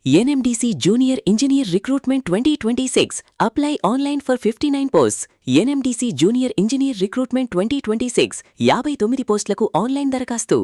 NMDC Junior Engineer Recruitment 2026. Apply online for 59 posts. NMDC Junior Engineer Recruitment 2026. 59 పోస్టులకు online దరఖాస్తు.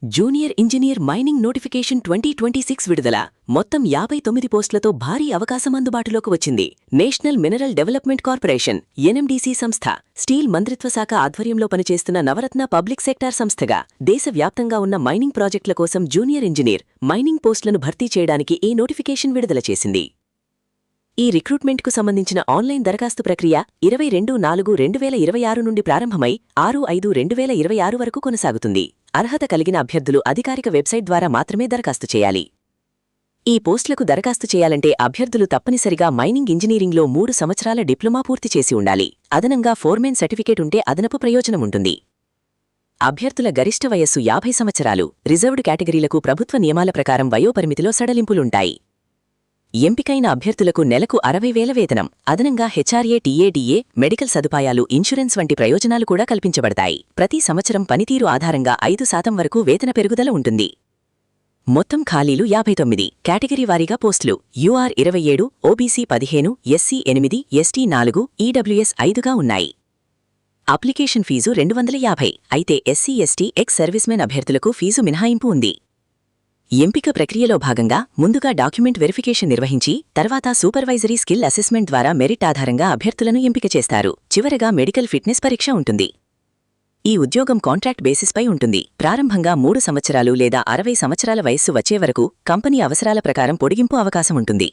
Junior engineer mining notification 2026 విడుదల. మొత్తం 59 పోస్టులతో భారీ అవకాశం అందుబాటులోకి వచ్చింది. National mineral development corporation NMDC సంస్థ స్టీల్ మంత్రిత్వ శాఖ ఆధ్వర్యంలో పనిచేస్తున్న నవరత్న పబ్లిక్ సెక్టార్ సంస్థగా దేశవ్యాప్తంగా ఉన్న మైనింగ్ ప్రాజెక్టుల కోసం జూనియర్ ఇంజనీర్ మైనింగ్ పోస్టులను భర్తీ చేయడానికి ఈ నోటిఫికేషన్ విడుదల చేసింది. ఈ రిక్రూట్మెంట్కు సంబంధించిన ఆన్లైన్ దరఖాస్తు ప్రక్రియ 22/4/2026 నుండి ప్రారంభమై 6/5/2026 వరకు కొనసాగుతుంది. అర్హత కలిగిన అభ్యర్థులు అధికారిక వెబ్సైట్ ద్వారా మాత్రమే దరఖాస్తు చేయాలి. ఈ పోస్టులకు దరఖాస్తు చేయాలంటే అభ్యర్థులు తప్పనిసరిగా మైనింగ్ ఇంజనీరింగ్లో 3 సంవత్సరాల డిప్లొమా పూర్తి చేసి ఉండాలి. అదనంగా ఫోర్మెన్ సర్టిఫికేట్ ఉంటే అదనపు ప్రయోజనముంటుంది. అభ్యర్థుల గరిష్ట వయస్సు 50 సంవత్సరాలు. రిజర్వ్డ్ కేటగిరీలకు ప్రభుత్వ నియమాల ప్రకారం వయోపరిమితిలో సడలింపులుంటాయి. ఎంపికైన అభ్యర్థులకు నెలకు 60,000 వేతనం, అదనంగా HRA TADA, మెడికల్ సదుపాయాలు, ఇన్సూరెన్స్ వంటి ప్రయోజనాలు కూడా కల్పించబడతాయి. ప్రతి సంవత్సరం పనితీరు ఆధారంగా 5% వరకు వేతన పెరుగుదల ఉంటుంది. మొత్తం ఖాళీలు 59. కేటగిరీ వారీగా పోస్టులు UR 27, OBC 15, SC 8, ST 4, EWS 5గా ఉన్నాయి. అప్లికేషన్ ఫీజు 250. అయితే SC ST ఎక్స్ సర్వీస్మెన్ అభ్యర్థులకు ఫీజు మినహాయింపు ఉంది. ఎంపిక ప్రక్రియలో భాగంగా ముందుగా డాక్యుమెంట్ వెరిఫికేషన్ నిర్వహించి తర్వాత సూపర్వైజరీ స్కిల్ అసెస్మెంట్ ద్వారా మెరిట్ ఆధారంగా అభ్యర్థులను ఎంపిక చేస్తారు. చివరగా మెడికల్ ఫిట్నెస్ పరీక్ష ఉంటుంది. ఈ ఉద్యోగం కాంట్రాక్ట్ బేసిస్పై ఉంటుంది. ప్రారంభంగా 3 సంవత్సరాలు లేదా 60 సంవత్సరాల వయస్సు వచ్చే వరకు కంపెనీ అవసరాల ప్రకారం పొడిగింపు అవకాశం ఉంటుంది.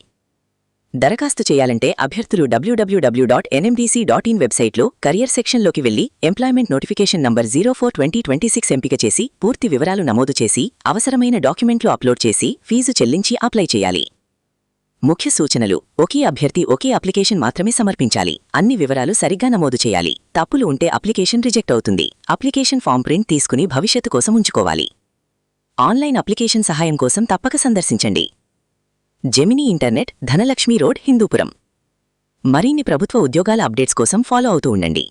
దరఖాస్తు చేయాలంటే అభ్యర్థులు www.nmdc.in వెబ్సైట్లో కరియర్ సెక్షన్లోకి వెళ్లి ఎంప్లాయ్మెంట్ నోటిఫికేషన్ నంబర్ 04/2026 ఎంపిక చేసి పూర్తి వివరాలు నమోదు చేసి అవసరమైన డాక్యుమెంట్లు అప్లోడ్ చేసి ఫీజు చెల్లించి అప్లై చేయాలి. ముఖ్య సూచనలు: ఒకే అభ్యర్థి ఒకే అప్లికేషన్ మాత్రమే సమర్పించాలి. అన్ని వివరాలు సరిగ్గా నమోదు చేయాలి. తప్పులు ఉంటే అప్లికేషన్ రిజెక్ట్ అవుతుంది. అప్లికేషన్ ఫామ్ ప్రింట్ తీసుకుని భవిష్యత్తు కోసం ఉంచుకోవాలి. ఆన్లైన్ అప్లికేషన్ సహాయం కోసం తప్పక సందర్శించండి. Gemini internet, Dhanalakshmi road, Hindupuram. మరిన్ని ప్రభుత్వ ఉద్యోగాల అప్డేట్స్ కోసం ఫాలో అవుతూ ఉండండి.